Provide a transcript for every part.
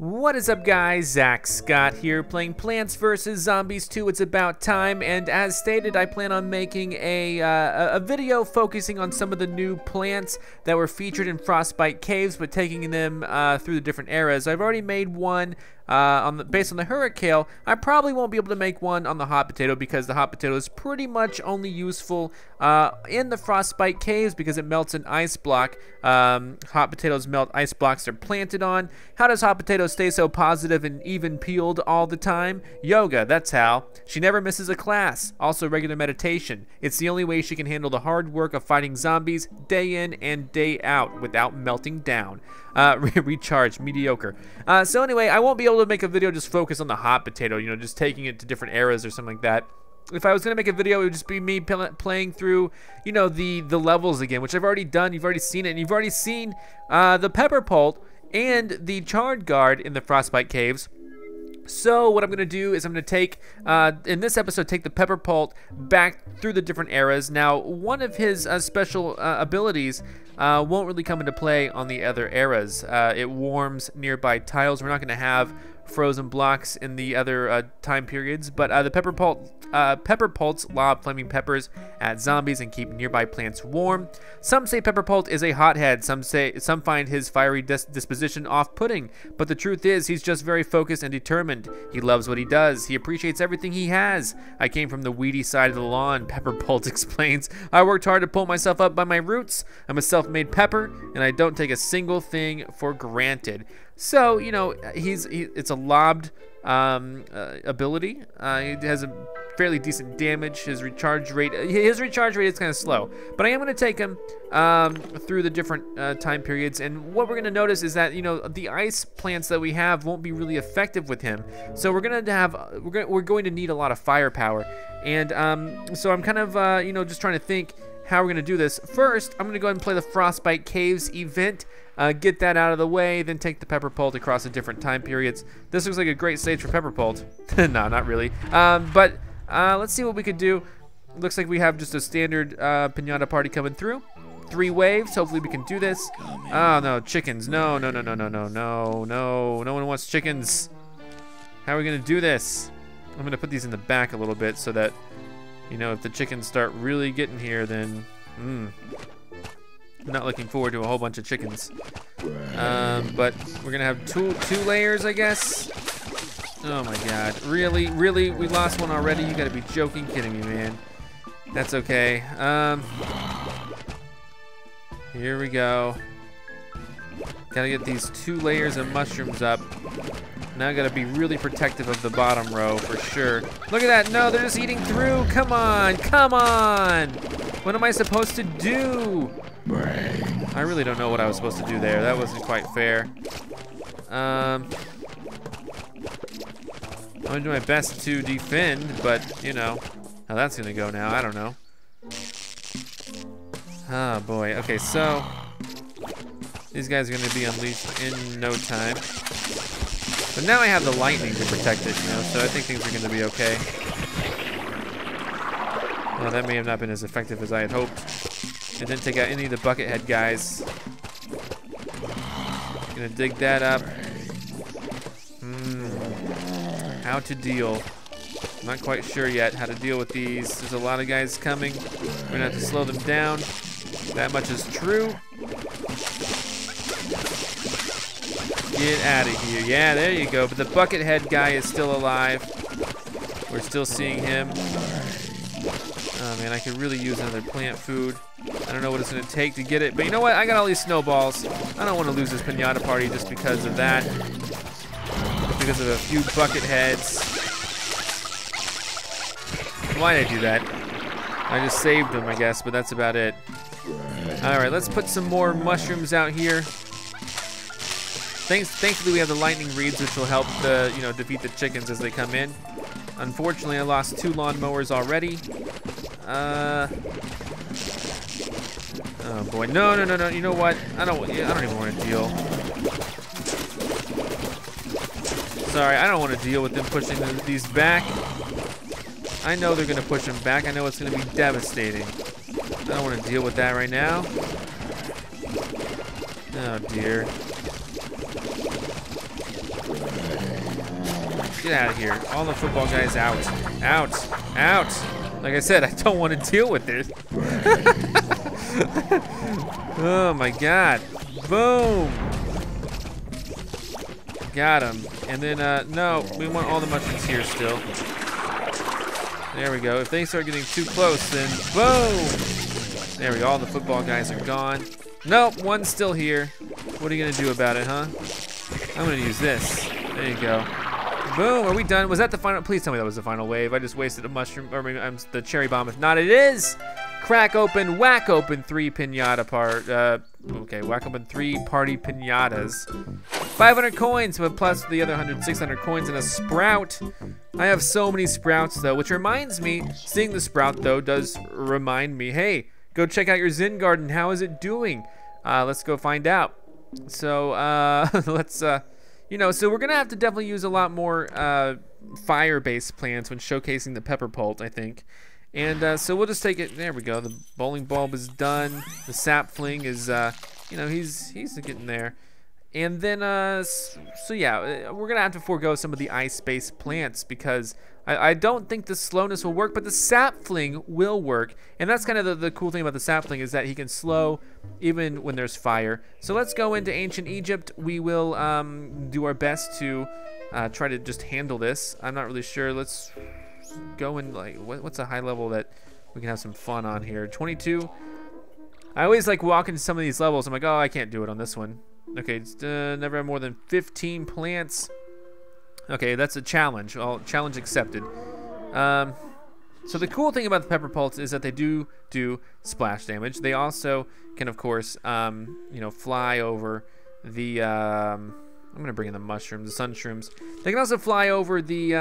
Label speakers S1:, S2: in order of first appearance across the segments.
S1: What is up, guys? Zack Scott here, playing Plants vs. Zombies 2. It's about time, and as stated, I plan on making a video focusing on some of the new plants that were featured in Frostbite Caves, but taking them through the different eras. I've already made one based on the hurricane. I probably won't be able to make one on the hot potato because the hot potato is pretty much only useful in the Frostbite Caves because it melts an ice block. Hot potatoes melt ice blocks they're planted on. How does hot potato stay so positive and even peeled all the time? Yoga, that's how. She never misses a class. Also regular meditation. It's the only way she can handle the hard work of fighting zombies day in and day out without melting down. Recharge, mediocre. So anyway, I won't be able to make a video just focus on the hot potato, you know, just taking it to different eras or something like that. If I was gonna make a video, it would just be me playing through, you know, the levels again, which I've already done. You've already seen it, and you've already seen the Pepperpult and the Charred Guard in the Frostbite Caves. So what I'm gonna do is I'm gonna take, in this episode, take the Pepperpult back through the different eras. Now, one of his special abilities won't really come into play on the other eras. It warms nearby tiles. We're not gonna have frozen blocks in the other time periods, but the Pepperpults lob flaming peppers at zombies and keep nearby plants warm. Some say Pepperpult is a hothead. Some find his fiery disposition off-putting, but the truth is he's just very focused and determined. He loves what he does. He appreciates everything he has. I came from the weedy side of the lawn, Pepperpult explains. I worked hard to pull myself up by my roots. I'm a self-made pepper, and I don't take a single thing for granted. So, you know, it's a lobbed ability. It has a fairly decent damage. His recharge rate is kind of slow, but I am going to take him through the different time periods, and what we're going to notice is that, you know, the ice plants that we have won't be really effective with him. So we're going to need a lot of firepower, and so I'm kind of you know, just trying to think how we're going to do this. First, I'm going to go ahead and play the Frostbite Caves event, get that out of the way, then take the Pepperpult across the different time periods. This looks like a great stage for Pepperpult. No, not really. But let's see what we could do. Looks like we have just a standard pinata party coming through. 3 waves. Hopefully we can do this. Oh no, chickens. No. No one wants chickens. How are we going to do this? I'm going to put these in the back a little bit so that, you know, if the chickens start really getting here, then I'm not looking forward to a whole bunch of chickens. But we're gonna have two layers, I guess. Oh my God, really? We lost one already? You gotta be joking, kidding me, man. That's okay. Here we go. Gotta get these 2 layers of mushrooms up. Now I gotta be really protective of the bottom row for sure. Look at that, no, they're just eating through. Come on. What am I supposed to do? I really don't know what I was supposed to do there. That wasn't quite fair. I'm gonna do my best to defend, but you know, how that's gonna go now, I don't know. Oh boy, okay, so these guys are gonna be unleashed in no time. But now I have the lightning to protect it, you know, so I think things are gonna be okay. Well, that may have not been as effective as I had hoped. It didn't take out any of the buckethead guys. Gonna dig that up. How to deal. I'm not quite sure yet how to deal with these. There's a lot of guys coming. We're gonna have to slow them down. That much is true. Get out of here. Yeah, there you go. But the buckethead guy is still alive. We're still seeing him. Oh man, I could really use another plant food. I don't know what it's gonna take to get it, but you know what? I got all these snowballs. I don't want to lose this pinata party just because of that. Just because of a few bucket heads. Why did I do that? I just saved them, I guess, but that's about it. All right, let's put some more mushrooms out here. Thankfully, we have the lightning reeds, which will help you know, defeat the chickens as they come in. Unfortunately, I lost 2 lawnmowers already. Oh boy, no. You know what? I don't even want to deal. Sorry, I don't want to deal with them pushing these back. I know they're gonna push them back. I know it's gonna be devastating. I don't want to deal with that right now. Oh dear. Get out of here. All the football guys out. Out. Out. Like I said, I don't want to deal with this. Oh my god. Boom. Got him. And then, no, we want all the mushrooms here still. There we go. If they start getting too close, then boom. There we go. All the football guys are gone. Nope, one's still here. What are you gonna do about it, huh? I'm gonna use this. There you go. Boom, are we done? Was that the final? Please tell me that was the final wave. I just wasted a mushroom, or maybe the cherry bomb. If not, it is. Crack open, whack open 3 pinata part. Okay, whack open 3 party pinatas. 500 coins, but plus the other 600 coins and a sprout. I have so many sprouts though, which reminds me, seeing the sprout though does remind me, hey, go check out your Zen garden. How is it doing? Let's go find out. So let's, you know, so we're gonna have to definitely use a lot more fire-based plants when showcasing the Pepperpult, I think. And so we'll just take it. There we go. The bowling bulb is done. The sapling is, you know, he's getting there. And then, so yeah, we're gonna have to forego some of the ice-based plants because I don't think the slowness will work, but the sapling will work. And that's kind of the cool thing about the sapling is that he can slow even when there's fire. So let's go into ancient Egypt. We will do our best to try to just handle this. I'm not really sure. Let's go in, like, what's a high level that we can have some fun on here? 22. I always like walking some of these levels. I'm like, oh, I can't do it on this one. Okay, it's, never have more than 15 plants. Okay, that's a challenge. Well, challenge accepted. So the cool thing about the Pepperpults is that they do splash damage. They also can, of course, you know, fly over the. I'm gonna bring in the mushrooms, the sunshrooms. They can also fly over the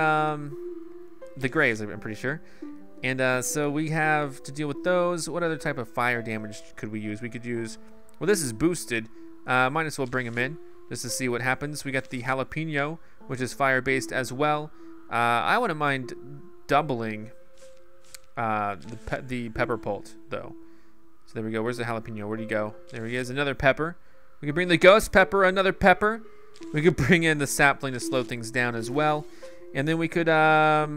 S1: graves, I'm pretty sure. And so we have to deal with those. What other type of fire damage could we use? We could use. Well, this is boosted. Might as well bring them in just to see what happens. We got the jalapeno, which is fire-based as well. I wouldn't mind doubling the Pepperpult, though. So there we go. Where's the jalapeno? Where'd he go? There he is. Another pepper. We could bring the ghost pepper, another pepper. We could bring in the sapling to slow things down as well. And then we could, yeah,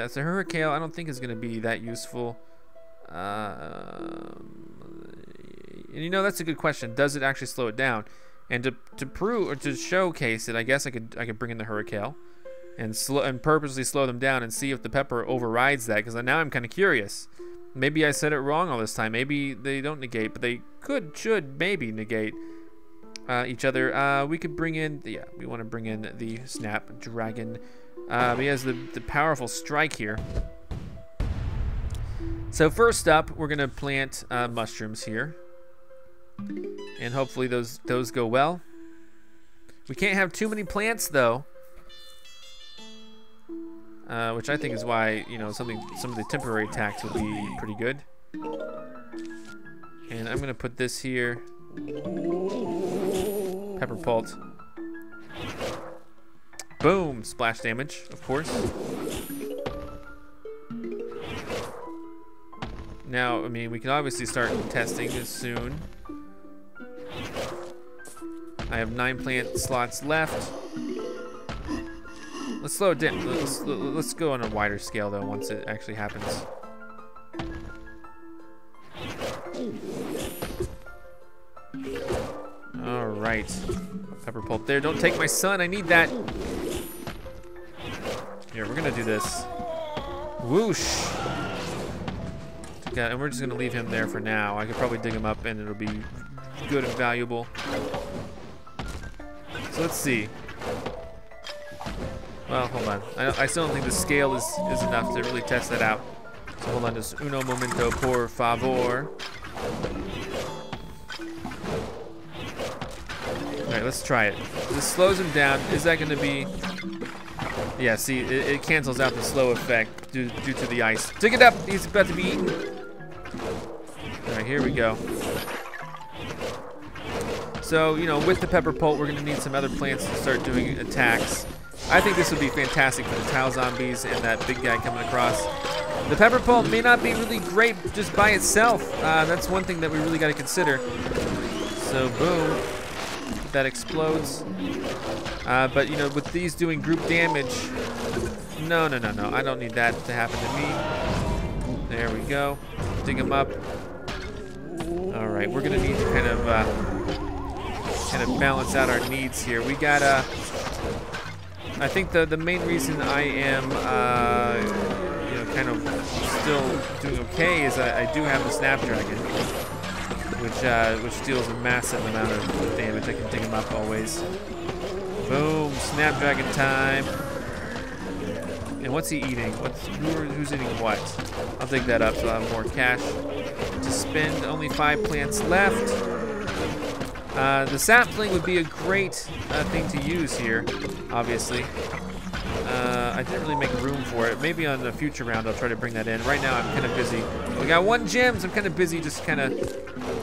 S1: so hurricane I don't think is going to be that useful. And you know, that's a good question. Does it actually slow it down? And to prove or to showcase it, I guess I could bring in the hurricane and purposely slow them down and see if the pepper overrides that. Because now I'm kind of curious. Maybe I said it wrong all this time. Maybe they don't negate, but they should maybe negate each other. We could bring in, yeah, we want to bring in the Snapdragon. He has the powerful strike here. So first up, we're gonna plant mushrooms here. And hopefully those go well. We can't have too many plants though, which I think is why, you know, some of the temporary attacks will be pretty good. And I'm gonna put this here. Pepperpult. Boom! Splash damage, of course. Now, I mean, we can obviously start testing this soon. I have 9 plant slots left. Let's slow it down. Let's go on a wider scale though once it actually happens. All right, Pepperpult there. Don't take my sun. I need that. Here, we're gonna do this. Whoosh. Yeah, and we're just gonna leave him there for now. I could probably dig him up and it'll be good and valuable. So let's see. Well, hold on. I still don't think the scale is enough to really test that out. So hold on, just uno momento, por favor. All right, let's try it. This slows him down. Is that gonna be? Yeah, see, it cancels out the slow effect due to the ice. Dig it up, he's about to be eaten. All right, here we go. So, you know, with the Pepperpult, we're gonna need some other plants to start doing attacks. I think this would be fantastic for the towel zombies and that big guy coming across. The Pepperpult may not be really great just by itself. That's one thing that we really gotta consider. So, boom. that explodes. But you know, with these doing group damage, no, I don't need that to happen to me. There we go. Dig them up. All right, we're gonna need to kind of balance out our needs here. We got I think the main reason I am you know, kind of still doing okay is I do have the Snapdragon, which deals a massive amount of damage. I can dig him up always. Boom, Snapdragon time. And what's he eating? Who's eating what? I'll dig that up so I'll have more cash to spend. Only 5 plants left. The sapling would be a great thing to use here, obviously. I didn't really make room for it. Maybe on the future round I'll try to bring that in. Right now I'm kind of busy. We got 1 gem, so I'm kind of busy just kind of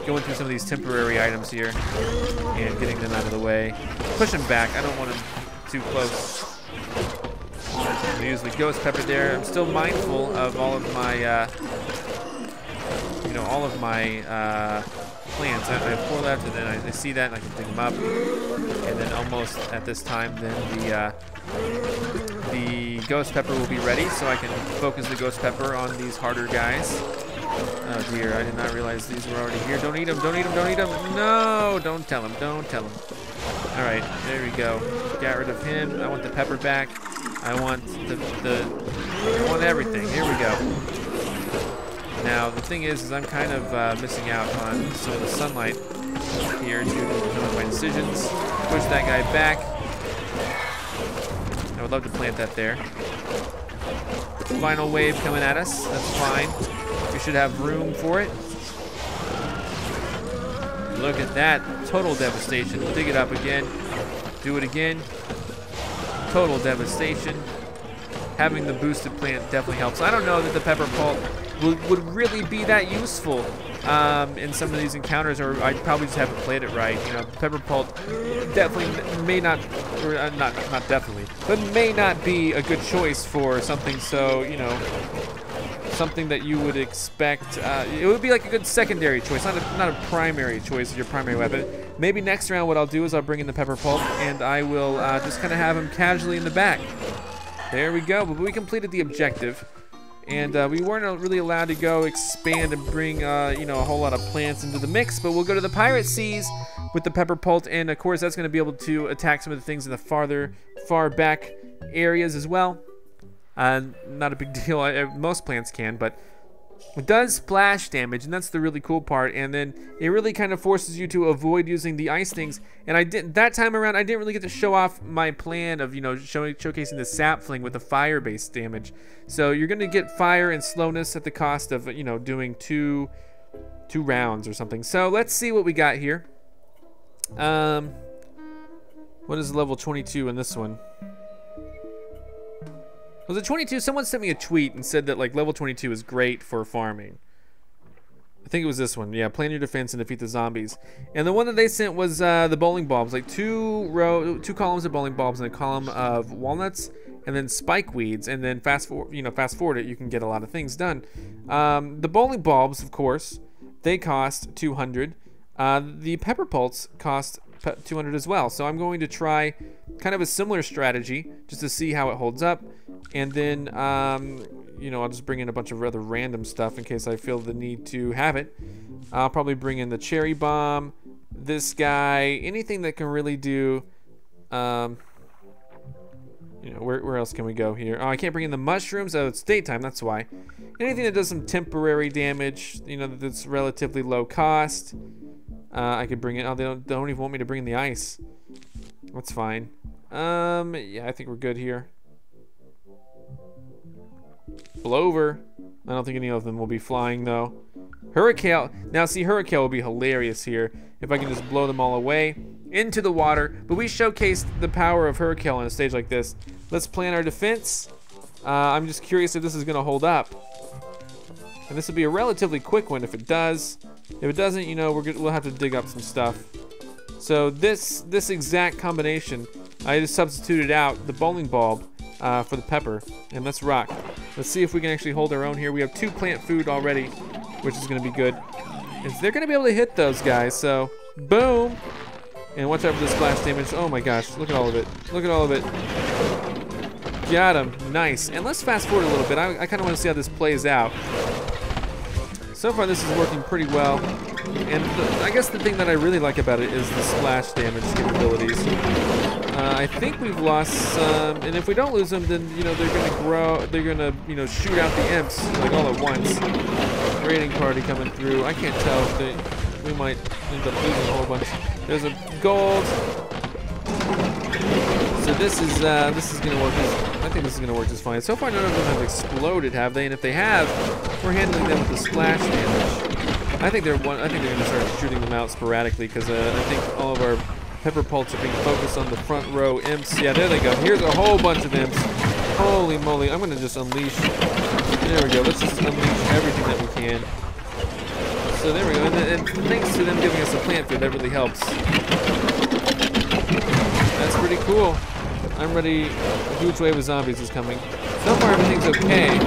S1: going through some of these temporary items here and getting them out of the way. Push them back. I don't want them too close. I'm gonna use the ghost pepper there. I'm still mindful of all of my, you know, all of my plants. I have 4 left, and then I see that, and I can dig them up. And then almost at this time, then the ghost pepper will be ready, so I can focus the ghost pepper on these harder guys. Oh dear, I did not realize these were already here. Don't eat them, don't eat them, don't eat them. No, don't tell him, don't tell him. All right, there we go. Got rid of him. I want the pepper back. I want I want everything. Here we go. Now the thing is I'm kind of missing out on some of the sunlight here due to some of my decisions. Push that guy back. I would love to plant that there. Final wave coming at us. That's fine. We should have room for it. Look at that. Total devastation. Dig it up again. Do it again. Total devastation. Having the boosted plant definitely helps. I don't know that the Pepperpult would really be that useful in some of these encounters, or I probably just haven't played it right. You know, Pepperpult definitely may not, or not definitely, but may not be a good choice for something so, you know, something that you would expect. It would be like a good secondary choice, not a primary choice as your primary weapon. Maybe next round what I'll do is I'll bring in the Pepperpult and I will just kind of have him casually in the back. There we go, but we completed the objective. And we weren't really allowed to go expand and bring, you know, a whole lot of plants into the mix, but we'll go to the Pirate Seas with the Pepperpult, and of course that's going to be able to attack some of the things in the far back areas as well. Not a big deal, most plants can, but it does splash damage, and that's the really cool part. And then it really kind of forces you to avoid using the ice things. And that time around I didn't really get to show off my plan of, you know, showcasing the sapling with the fire-based damage. So you're gonna get fire and slowness at the cost of, you know, doing two rounds or something. So let's see what we got here. What is level 22 in this one? Was it 22? Someone sent me a tweet and said that like level 22 is great for farming. I think it was this one. Yeah, plan your defense and defeat the zombies. And the one that they sent was the bowling bulbs, like two columns of bowling bulbs and a column of walnuts, and then spike weeds. And then fast forward it, you can get a lot of things done. The bowling bulbs, of course, they cost 200. The Pepperpults cost 200 as well. So I'm going to try kind of a similar strategy just to see how it holds up. And then, you know, I'll just bring in a bunch of other random stuff in case I feel the need to have it. I'll probably bring in the cherry bomb, this guy, anything that can really do, you know, where else can we go here? Oh, I can't bring in the mushrooms. Oh, it's daytime, that's why. Anything that does some temporary damage, you know, that's relatively low cost. I could bring in, oh, they don't even want me to bring in the ice. That's fine. Yeah, I think we're good here. Blower. I don't think any of them will be flying though. Hurricane. Now see, Hurricane will be hilarious here if I can just blow them all away into the water. But we showcased the power of Hurricane on a stage like this. Let's plan our defense. I'm just curious if this is gonna hold up. And this will be a relatively quick one if it does. If it doesn't, you know, we'll have to dig up some stuff. So this exact combination, I just substituted out the bowling bulb for the pepper, and let's rock. Let's see if we can actually hold our own here. We have 2 plant food already, which is gonna be good. And they're gonna be able to hit those guys, so boom. And watch out for the splash damage. Oh my gosh, look at all of it. Look at all of it. Got him. Nice. And let's fast forward a little bit. I kind of want to see how this plays out. So far, this is working pretty well. And I guess the thing that I really like about it is the splash damage capabilities. I think we've lost some, and if we don't lose them, then, you know, they're going to grow, they're going to, you know, shoot out the imps, like, all at once. Raiding party coming through. I can't tell if we might end up losing a whole bunch. There's a gold. So this is going to work. I think this is going to work just fine. So far, none of them have exploded, have they? And if they have, we're handling them with the splash damage. I think they're going to start shooting them out sporadically because I think all of our Pepperpults are being focused on the front row imps. Yeah, there they go. Here's a whole bunch of imps. Holy moly! I'm going to just unleash. There we go. Let's just unleash everything that we can. So there we go. And thanks to them giving us a plant food, that really helps. That's pretty cool. I'm ready. A huge wave of zombies is coming. So far, everything's okay.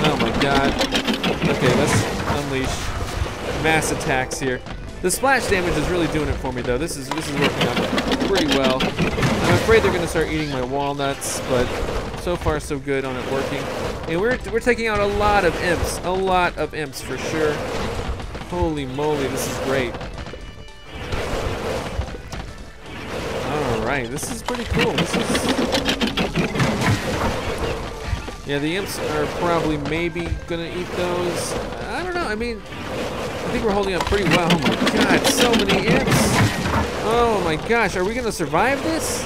S1: Oh my god. Okay, let's unleash mass attacks here. The splash damage is really doing it for me, though. This is working out pretty well. I'm afraid they're going to start eating my walnuts, but so far so good on it working. And we're taking out a lot of imps for sure. Holy moly, this is great. Alright, this is pretty cool. Yeah, the imps are probably maybe gonna eat those. I don't know, I mean, I think we're holding up pretty well. Oh my god, so many imps! Oh my gosh, are we gonna survive this?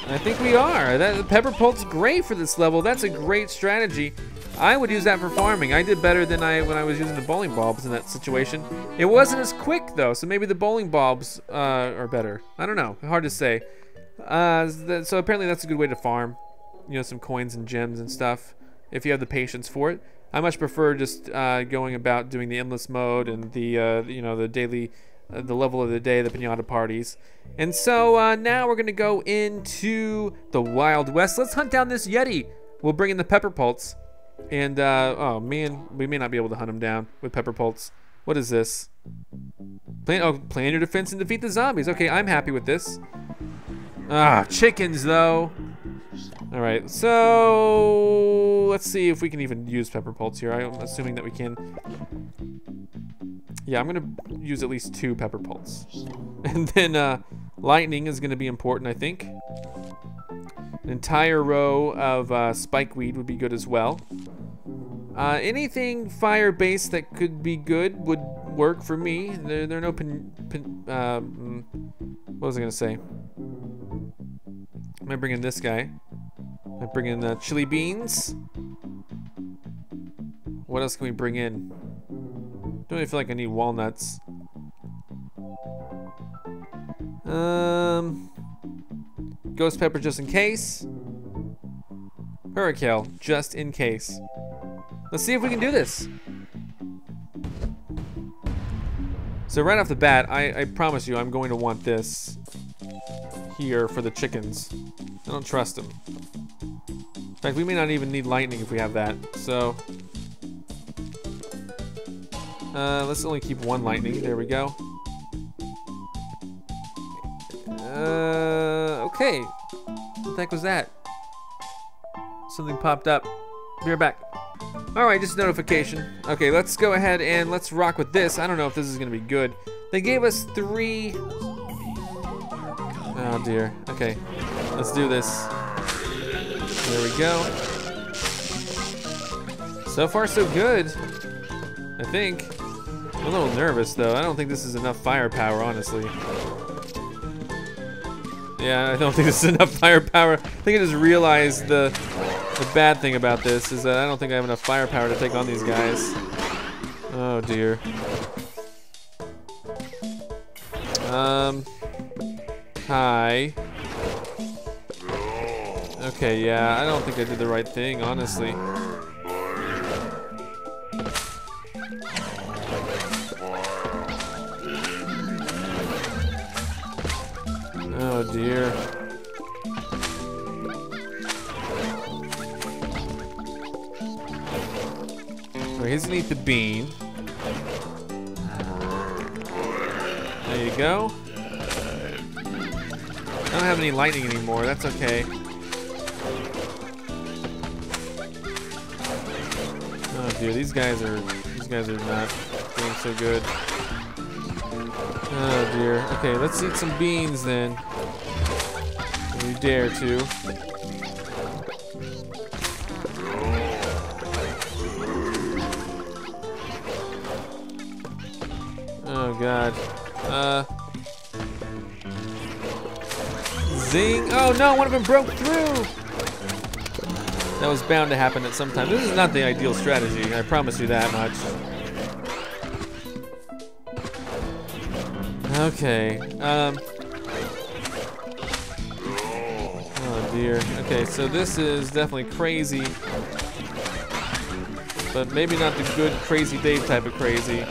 S1: I think we are. That Pepperpult's great for this level. That's a great strategy. I would use that for farming. I did better than when I was using the bowling bulbs in that situation. It wasn't as quick though, so maybe the bowling bulbs are better. I don't know, hard to say. So apparently that's a good way to farm. You know, some coins and gems and stuff, if you have the patience for it. I much prefer just going about doing the endless mode and the you know, the daily, the level of the day, the pinata parties. And so now we're gonna go into the Wild West. Let's hunt down this Yeti. We'll bring in the Pepperpults. And, oh man, we may not be able to hunt him down with Pepperpults. What is this? Plan your defense and defeat the zombies. Okay, I'm happy with this. Ah, chickens though. Alright, so let's see if we can even use Pepperpults here. I'm assuming that we can. Yeah, I'm gonna use at least 2 Pepperpults. And then lightning is gonna be important, I think. An entire row of spikeweed would be good as well. Anything fire-based that could be good would work for me. There are no what was I gonna say? I'm gonna bring in this guy. I bring in the chili beans. What else can we bring in? Don't really feel like I need walnuts. Ghost pepper just in case. Hurricane just in case. Let's see if we can do this. So right off the bat, I promise you I'm going to want this here for the chickens. I don't trust them. In fact, we may not even need lightning if we have that. So let's only keep 1 lightning. There we go. Okay. What the heck was that? Something popped up. Be right back. Alright, just a notification. Okay, let's go ahead and let's rock with this. I don't know if this is gonna be good. They gave us 3. Oh dear. Okay, let's do this. There we go. So far so good, I think. I'm a little nervous though. I don't think this is enough firepower, honestly. Yeah, I don't think this is enough firepower. I think I just realized the bad thing about this is that I don't think I have enough firepower to take on these guys. Oh dear. Hi. Okay, yeah, I don't think I did the right thing, honestly. Oh dear. So he's gonna eat the bean. There you go. don't have any lightning anymore. That's okay. Oh dear, these guys are not doing so good. Oh dear. Okay, let's eat some beans then. If you dare to. Oh god. Zing! Oh no, one of them broke through! That was bound to happen at some time. This is not the ideal strategy, I promise you that much. Okay, oh dear. Okay, so this is definitely crazy. But maybe not the good Crazy Dave type of crazy.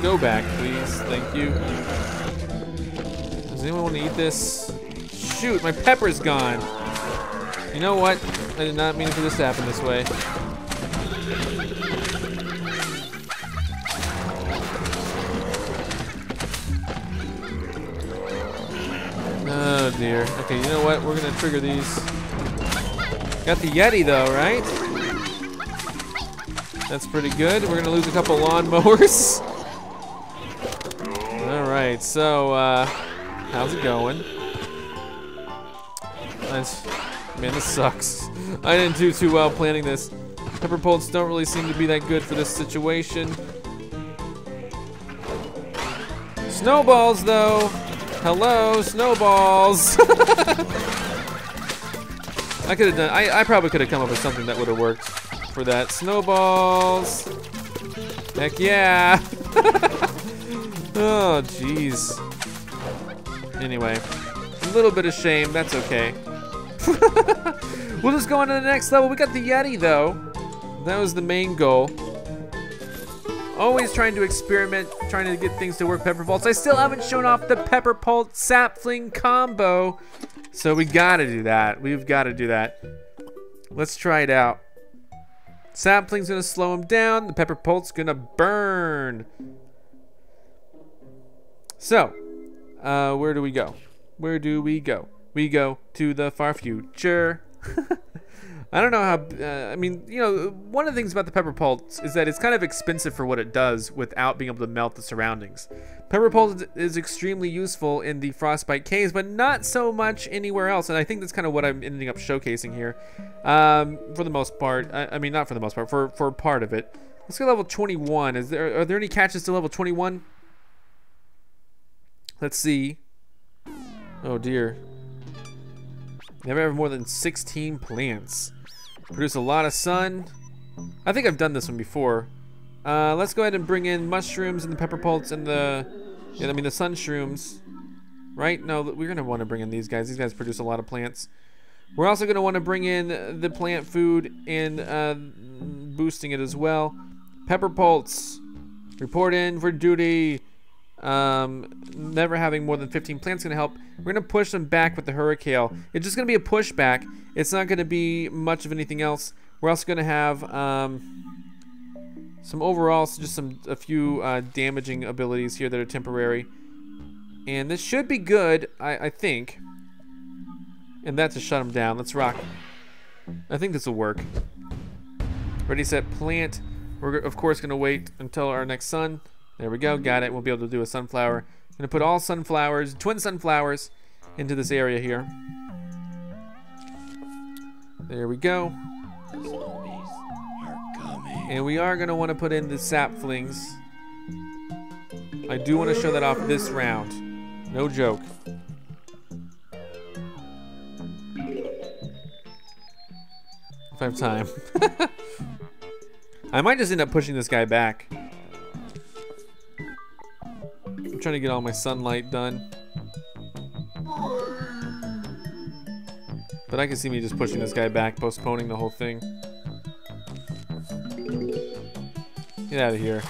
S1: Go back, please. Thank you. Does anyone want to eat this? Shoot, my pepper's gone. You know what? I did not mean for this to happen this way. Oh dear. Okay, you know what? We're gonna trigger these. Got the Yeti though, right? That's pretty good. We're gonna lose a couple lawnmowers. Alright, so how's it going? Man, this sucks. I didn't do too well planning this. Pepperpults don't really seem to be that good for this situation. Snowballs though! Hello, snowballs! I could have done, I probably could have come up with something that would have worked for that. Snowballs! Heck yeah! Oh, jeez. Anyway, a little bit of shame, that's okay. We'll just go on to the next level. We got the Yeti though. That was the main goal. Always trying to experiment, trying to get things to work. Pepperpults. I still haven't shown off the Pepperpult sapling combo. So we gotta do that. We've gotta do that. Let's try it out. Sapling's gonna slow him down. The Pepperpult's gonna burn. So, where do we go? Where do we go? We go to the far future. I don't know how, I mean, you know, one of the things about the Pepperpult is that it's kind of expensive for what it does without being able to melt the surroundings. Pepperpult is extremely useful in the Frostbite caves, but not so much anywhere else, and I think that's kind of what I'm ending up showcasing here. For the most part, I mean, not for the most part, for part of it. Let's go level 21. Are there any catches to level 21? Let's see. Oh dear. Never have more than 16 plants. Produce a lot of sun. I think I've done this one before. Let's go ahead and bring in mushrooms and the pepperpults and the sun shrooms. Right? No, we're gonna want to bring in these guys. These guys produce a lot of plants. We're also gonna want to bring in the plant food and boosting it as well. Pepperpults, report in for duty. Never having more than 15 plants gonna help. We're gonna push them back with the hurricane. It's just gonna be a pushback. It's not gonna be much of anything else. We're also gonna have some overall, just a few damaging abilities here that are temporary, and this should be good, I think. And that's to shut them down. Let's rock. I think this will work. Ready, set, plant. We're of course gonna wait until our next sun. There we go, got it. We'll be able to do a sunflower. I'm gonna put all sunflowers, twin sunflowers, into this area here. There we go.
S2: Zombies are coming.
S1: And we are gonna want to put in the saplings. I do want to show that off this round. No joke. If I have time. I might just end up pushing this guy back. I'm trying to get all my sunlight done. But I can see me just pushing this guy back, postponing the whole thing. Get out of here.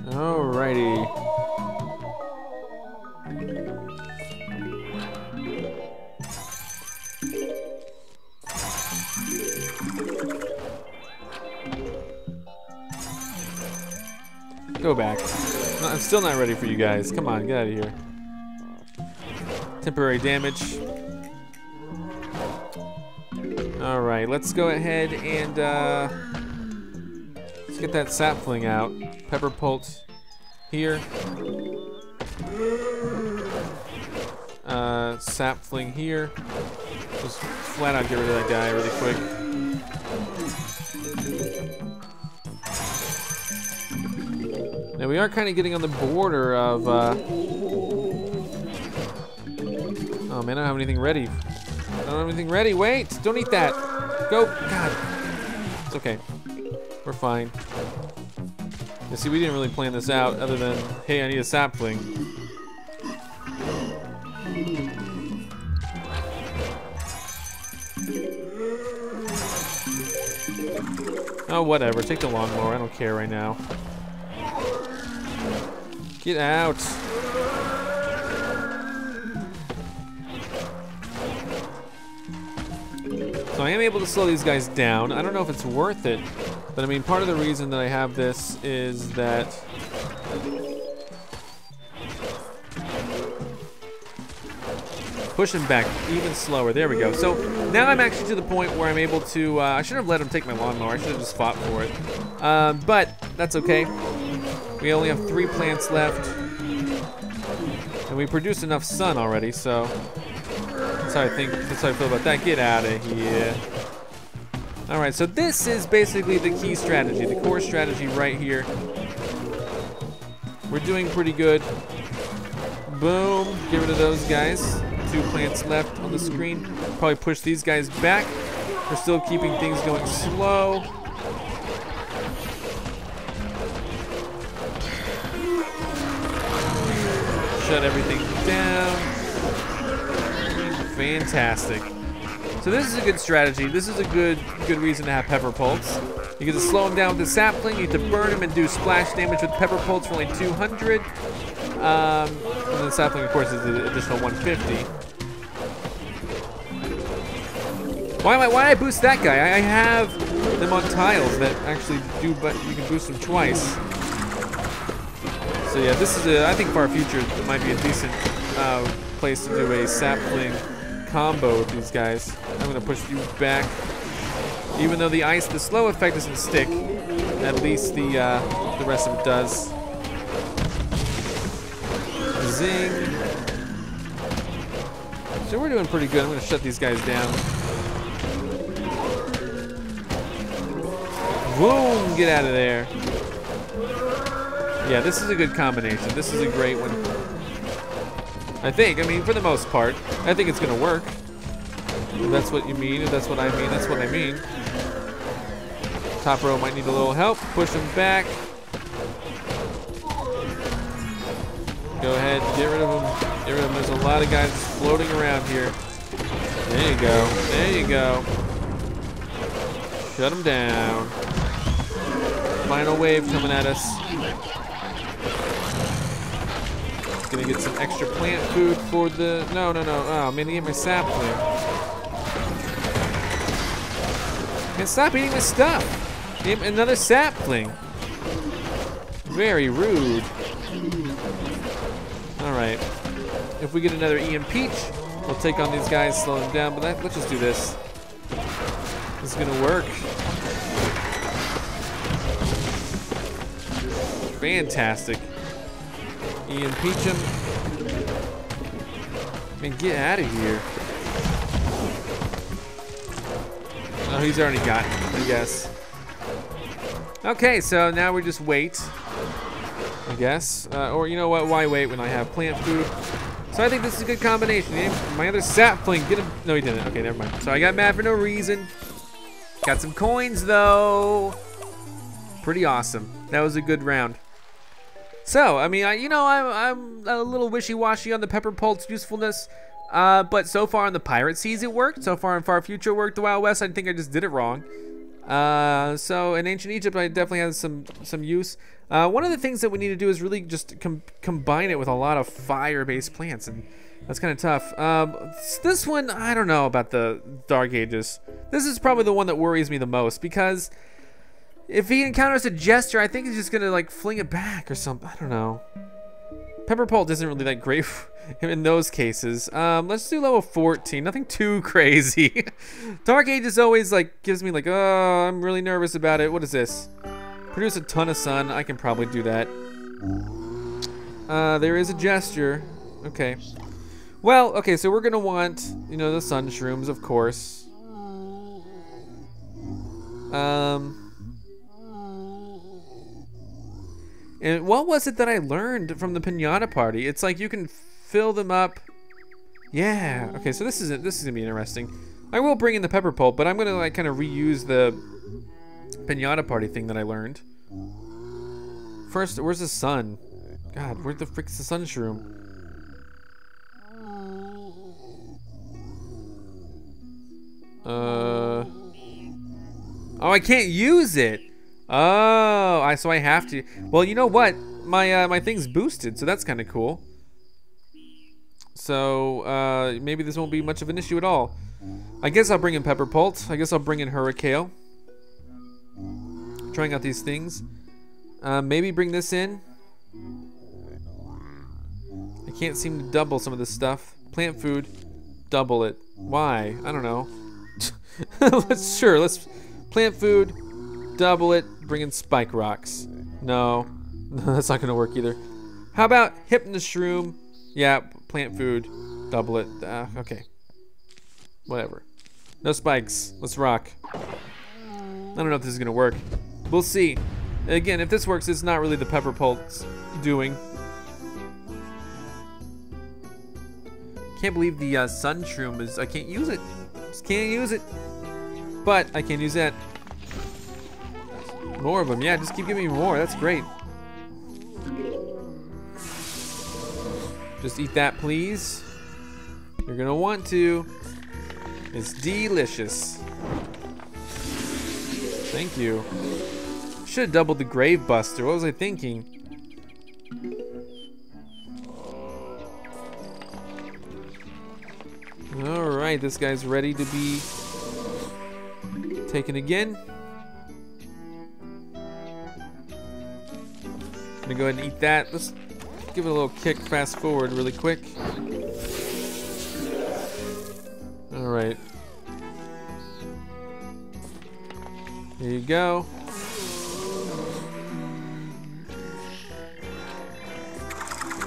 S1: Alrighty. Go back. No, I'm still not ready for you guys. Come on, get out of here. Temporary damage. All right, let's go ahead and let's get that sapling out. Pepperpult here. Sapling here. Just flat out get rid of that guy really quick. Now we are kind of getting on the border of. Oh man, I don't have anything ready. I don't have anything ready. Wait! Don't eat that. Go. God. It's okay. We're fine. You see, we didn't really plan this out, other than, hey, I need a sapling. Oh, whatever. Take the lawnmower. I don't care right now. Get out. So I am able to slow these guys down. I don't know if it's worth it, but I mean, part of the reason that I have this is that push him back even slower. There we go. So now I'm actually to the point where I'm able to, I shouldn't have let him take my lawnmower. I should have just fought for it. But that's okay. We only have 3 plants left. And we produced enough sun already, so that's how I feel about that. Get out of here. All right, so this is basically the key strategy, the core strategy right here. We're doing pretty good. Boom, get rid of those guys. 2 plants left on the screen. Probably push these guys back. We're still keeping things going slow. Shut everything down. Fantastic. So this is a good strategy. This is a good reason to have Pepperpults. You get to slow him down with the sapling. You get to burn him and do splash damage with Pepperpults for only 200. And the sapling, of course, is an additional 150. Why did I boost that guy? I have them on tiles that actually do, but you can boost them twice. So yeah, this is I think far future it might be a decent place to do a sapling combo with these guys. I'm gonna push you back. Even though the slow effect doesn't stick, at least the rest of it does. Zing. So we're doing pretty good. I'm gonna shut these guys down. Boom! Get out of there. Yeah, this is a good combination. This is a great one. I think. I mean, for the most part, I think it's gonna work. If that's what you mean, if that's what I mean, that's what I mean. Top row might need a little help. Push him back. Go ahead, get rid of him. Get rid of him. There's a lot of guys floating around here. There you go. There you go. Shut him down. Final wave coming at us. Gonna get some extra plant food for the... No. Oh, man, he ate my sapling. Man, stop eating my stuff. Give him another sapling. Very rude. Alright. If we get another EMP, we'll take on these guys, slow them down. But let's just do this. This is gonna work. Fantastic. EMP him. Man, get out of here. Oh, he's already got it, I guess. Okay, so now we just wait, I guess. Or you know what, why wait when I have plant food? So I think this is a good combination. My other sapling, get him. No, he didn't. Okay, never mind. So I got mad for no reason. Got some coins though. Pretty awesome. That was a good round. So, I mean, I'm a little wishy-washy on the Pepperpult's usefulness, but so far on the Pirate Seas it worked. So far in Far Future it worked. The Wild West, I think I just did it wrong. So in Ancient Egypt, I definitely had some use. One of the things that we need to do is really just combine it with a lot of fire-based plants, and that's kind of tough. This one, I don't know about the Dark Ages. This is probably the one that worries me the most because If he encounters a jester, I think he's just gonna like fling it back or something. I don't know. Pepperpult isn't really that great in those cases. Let's do level 14. Nothing too crazy. Dark Ages always like gives me like, oh, I'm really nervous about it. What is this? Produce a ton of sun. I can probably do that. There is a gesture. Okay. Well, okay, so we're gonna want, you know, the sun shrooms, of course. And what was it that I learned from the pinata party? It's like you can fill them up. Yeah. Okay, so this is gonna be interesting. I will bring in the Pepperpult, but I'm gonna like kind of reuse the pinata party thing that I learned. First, where's the sun? God, where the frick's the sun shroom? Oh, I can't use it. Oh, so I have to. Well, you know what? My thing's boosted, so that's kind of cool. So maybe this won't be much of an issue at all. I guess I'll bring in Pepperpult. I guess I'll bring in Hurricane. Trying out these things. Maybe bring this in. I can't seem to double some of this stuff. Plant food, double it. Why? I don't know. Let's plant food, double it, bring in spike rocks. No, that's not gonna work either. How about Hypnoshroom? Yeah, plant food, double it. Okay, whatever. No spikes. Let's rock. I don't know if this is gonna work. We'll see. Again, if this works, it's not really the Pepperpult's doing. Can't believe the sun shroom is. I can't use it. Just can't use it. But I can use that. More of them. Yeah, just keep giving me more. That's great. Just eat that, please. You're gonna want to. It's delicious. Thank you. Should have doubled the Grave Buster. What was I thinking? Alright, this guy's ready to be taken again. I'm gonna go ahead and eat that. Let's give it a little kick, fast forward really quick. Alright. Here you go.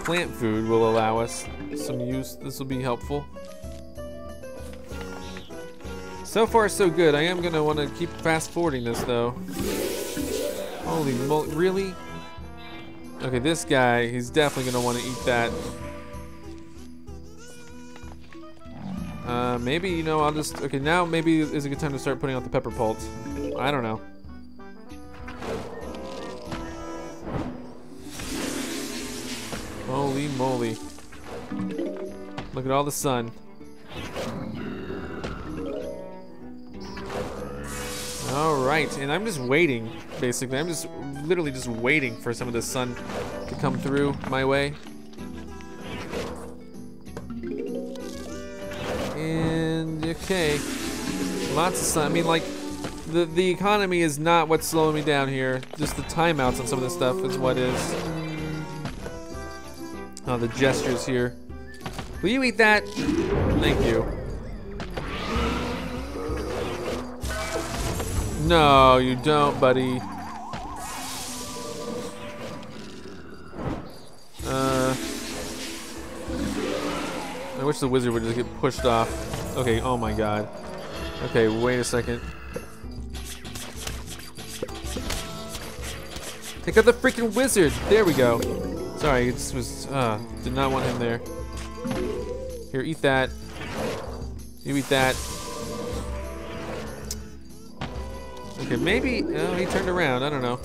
S1: Plant food will allow us some use. This will be helpful. So far, so good. I am gonna want to keep fast forwarding this though. Holy moly, really? Okay, this guy, he's definitely gonna want to eat that. Maybe, you know, I'll just, okay, now maybe is a good time to start putting out the Pepperpult. I don't know. Holy moly. Look at all the sun. Alright, and I'm just waiting, basically. I'm just literally just waiting for some of the sun to come through my way. And, okay. Lots of sun. I mean, like, the economy is not what's slowing me down here. Just the timeouts on some of this stuff is what is. Oh, the gestures here. Will you eat that? Thank you. No, you don't, buddy. I wish the wizard would just get pushed off. Okay, oh my god. Okay, wait a second. Take out the freaking wizard! There we go. Sorry, it just was, did not want him there. Here, eat that. You eat that. Okay, maybe, oh, he turned around, I don't know.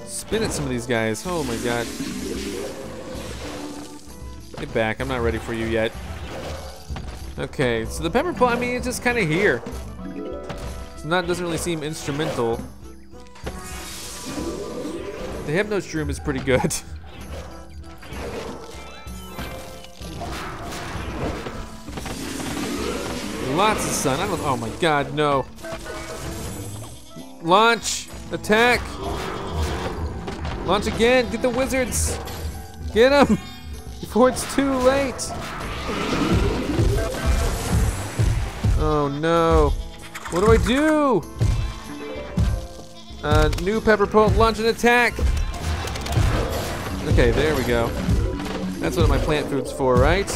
S1: Spin at some of these guys, oh my god. Get back, I'm not ready for you yet. Okay, so the Pepperpult, I mean, it's just kind of here. It's not, doesn't really seem instrumental. The Hypnoshroom is pretty good. Lots of sun, I don't, oh my god, no. Launch. Attack. Launch again. Get the wizards. Get them before it's too late. Oh no. What do I do? New Pepperpult, launch an attack. Okay, there we go. That's what my plant food's for, right?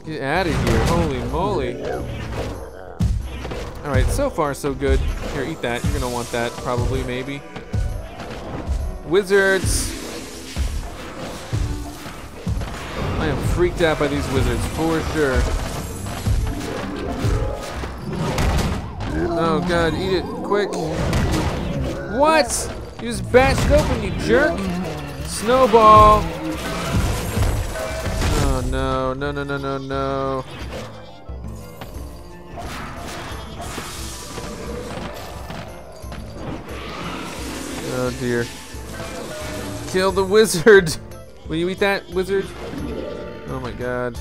S1: Get out of here, holy moly. All right, so far so good. Here, eat that, you're gonna want that, probably, maybe. Wizards. I am freaked out by these wizards, for sure. Oh god, eat it, quick. What? You just bashed it open, you jerk. Snowball. Oh no, no, no, no, no, no. Oh dear. Kill the wizard. Will you eat that, wizard? Oh my god.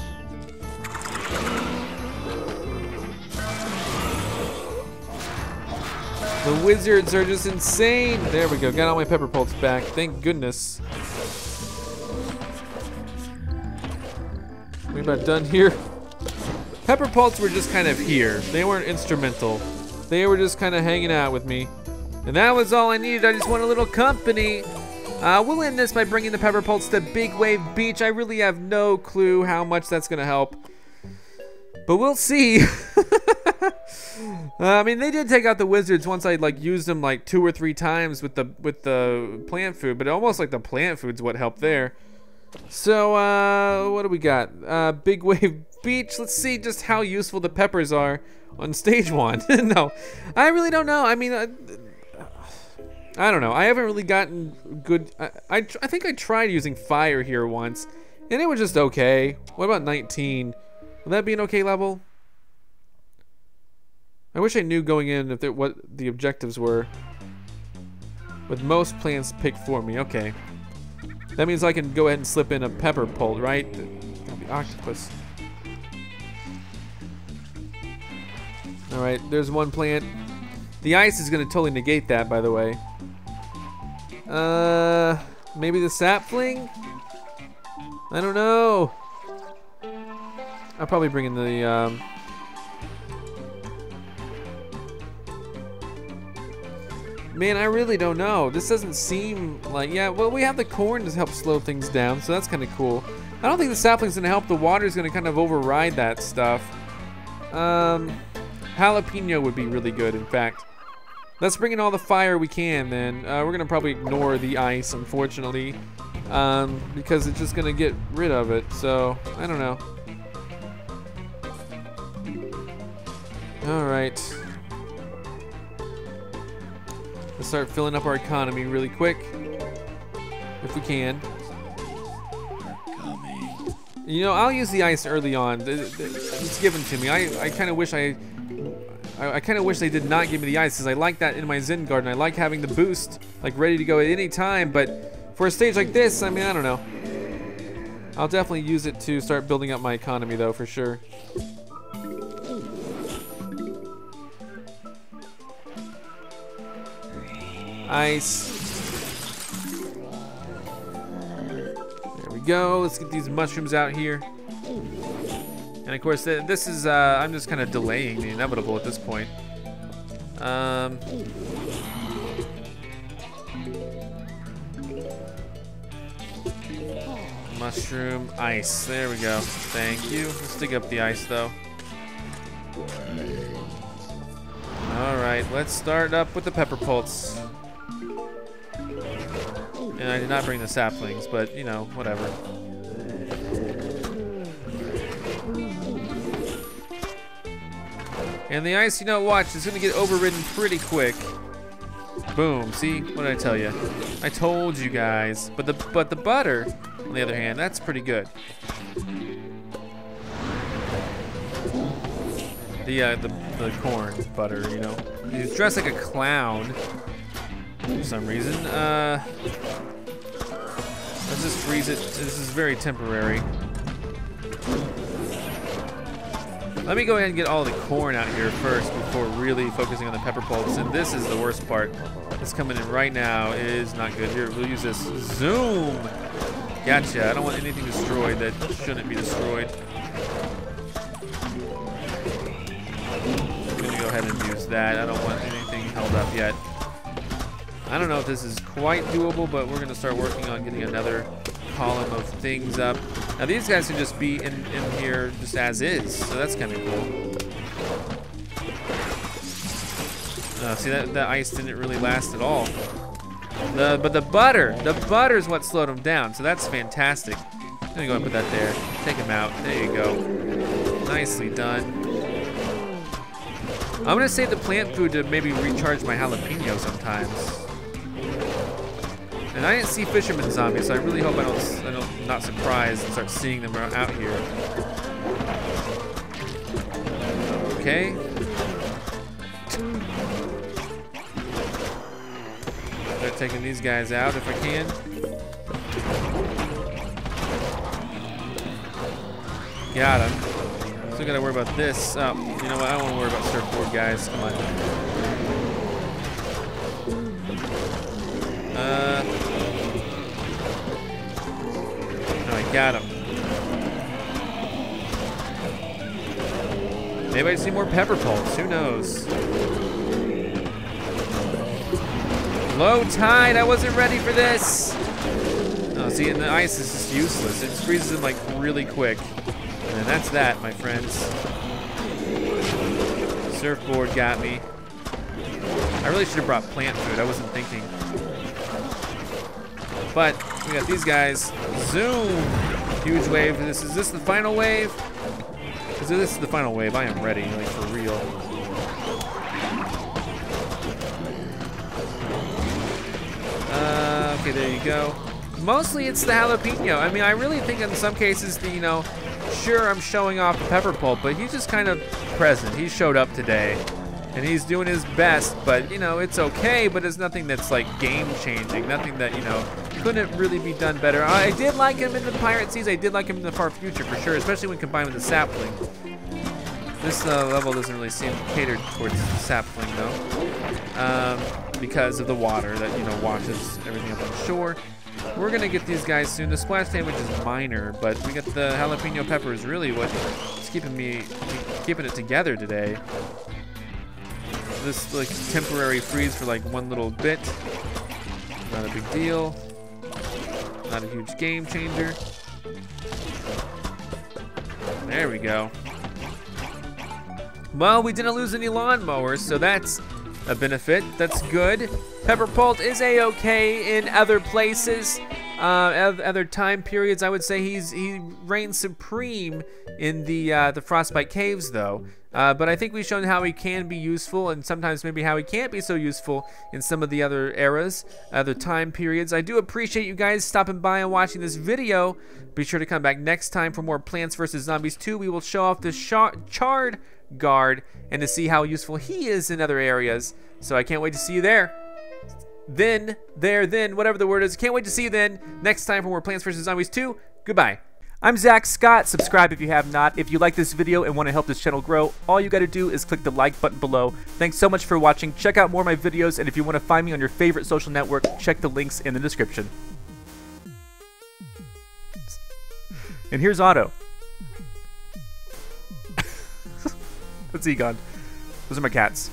S1: The wizards are just insane. There we go. Got all my Pepperpults back. Thank goodness. We about done here. Pepperpults were just kind of here. They weren't instrumental. They were just kind of hanging out with me. And that was all I needed. I just want a little company. We'll end this by bringing the Pepperpults to Big Wave Beach. I really have no clue how much that's gonna help. But we'll see. I mean, they did take out the wizards once I like used them like 2 or 3 times with the plant food, but almost like the plant food's what helped there. So what do we got? Big Wave Beach. Let's see just how useful the peppers are on stage 1. No, I really don't know. I mean, I don't know. I haven't really gotten good. I think I tried using fire here once, and it was just okay. What about 19? Will that be an okay level? I wish I knew going in if what the objectives were. With most plants picked for me, okay. That means I can go ahead and slip in a Pepperpult, right? The octopus. All right, there's one plant. The ice is gonna totally negate that, by the way. Maybe the sapling? I don't know. I'll probably bring in the, man, I really don't know. This doesn't seem like, yeah, well, we have the corn to help slow things down, so that's kind of cool. I don't think the sapling's gonna help. The water's gonna kind of override that stuff. Jalapeno would be really good, in fact. Let's bring in all the fire we can, then. We're gonna probably ignore the ice, unfortunately, because it's just gonna get rid of it, so I don't know. All right. Let's start filling up our economy really quick, if we can. You know, I'll use the ice early on. It's given to me. I kind of wish I kind of wish they did not give me the ice, because I like that in my Zen garden. I like having the boost, like ready to go at any time. But for a stage like this, I mean, I don't know. I'll definitely use it to start building up my economy, though, for sure. Ice. There we go. Let's get these mushrooms out here. And of course, this is, I'm just kind of delaying the inevitable at this point. Mushroom, ice. There we go. Thank you. Let's dig up the ice, though. All right, let's start up with the Pepperpults. And I did not bring the saplings, but, you know, whatever. And the ice, you know, watch, it's gonna get overridden pretty quick. Boom, see? What did I tell you? I told you guys. But the butter, on the other hand, that's pretty good. The corn butter, you know. He's dressed like a clown for some reason. Let's just freeze it. This is very temporary. Let me go ahead and get all the corn out here first before really focusing on the Pepperpults. And this is the worst part. It's coming in right now. It is not good. Here, we'll use this zoom. Gotcha. I don't want anything destroyed that shouldn't be destroyed. I'm gonna go ahead and use that. I don't want anything held up yet. I don't know if this is quite doable, but we're gonna start working on getting another column of things up. Now these guys can just be in here just as is, so that's kind of cool. See, that ice didn't really last at all. But the butter is what slowed them down, so that's fantastic. I'm gonna go and put that there. Take him out. There you go. Nicely done. I'm gonna save the plant food to maybe recharge my jalapeno sometimes. And I didn't see fisherman zombies, so I really hope I'm not surprised and start seeing them out here. Okay. Start taking these guys out if I can. Got him. Still gotta worry about this. Oh, you know what? I don't want to worry about surfboard guys. Come on. I got him. Maybe I see more Pepperpults. Who knows? Low tide. I wasn't ready for this. Oh, see, and the ice is just useless. It just freezes them like really quick. And that's that, my friends. Surfboard got me. I really should have brought plant food. I wasn't thinking. But we got these guys. Zoom! Huge wave. Is this the final wave? Because if this is the final wave, I am ready, like for real. Okay, there you go. Mostly it's the jalapeno. I mean, I really think in some cases, you know, sure, I'm showing off the Pepperpult, but he's just kind of present. He showed up today, and he's doing his best, but, you know, it's okay, but it's nothing that's, like, game-changing. Nothing that, you know, couldn't really be done better. I did like him in the Pirate Seas. I did like him in the far future, for sure, especially when combined with the sapling. This level doesn't really seem catered towards the sapling, though, because of the water that, you know, washes everything up on shore. We're gonna get these guys soon. The splash damage is minor, but we got the jalapeno pepper is really what's keeping it together today. This like temporary freeze for like one little bit. Not a big deal. Not a huge game changer. There we go. Well, we didn't lose any lawnmowers, so that's a benefit. That's good. Pepperpult is a-okay in other places, other time periods. I would say he reigns supreme in the Frostbite Caves, though. But I think we've shown how he can be useful, and sometimes maybe how he can't be so useful in some of the other eras, other time periods. I do appreciate you guys stopping by and watching this video. Be sure to come back next time for more Plants vs. Zombies 2. We will show off the Charred Guard and to see how useful he is in other areas. So I can't wait to see you there. Then, whatever the word is. Can't wait to see you then next time for more Plants vs. Zombies 2. Goodbye. I'm Zach Scott. Subscribe if you have not. If you like this video and want to help this channel grow, all you got to do is click the like button below. Thanks so much for watching. Check out more of my videos, and if you want to find me on your favorite social network, check the links in the description. And here's Otto. That's Egon. Those are my cats.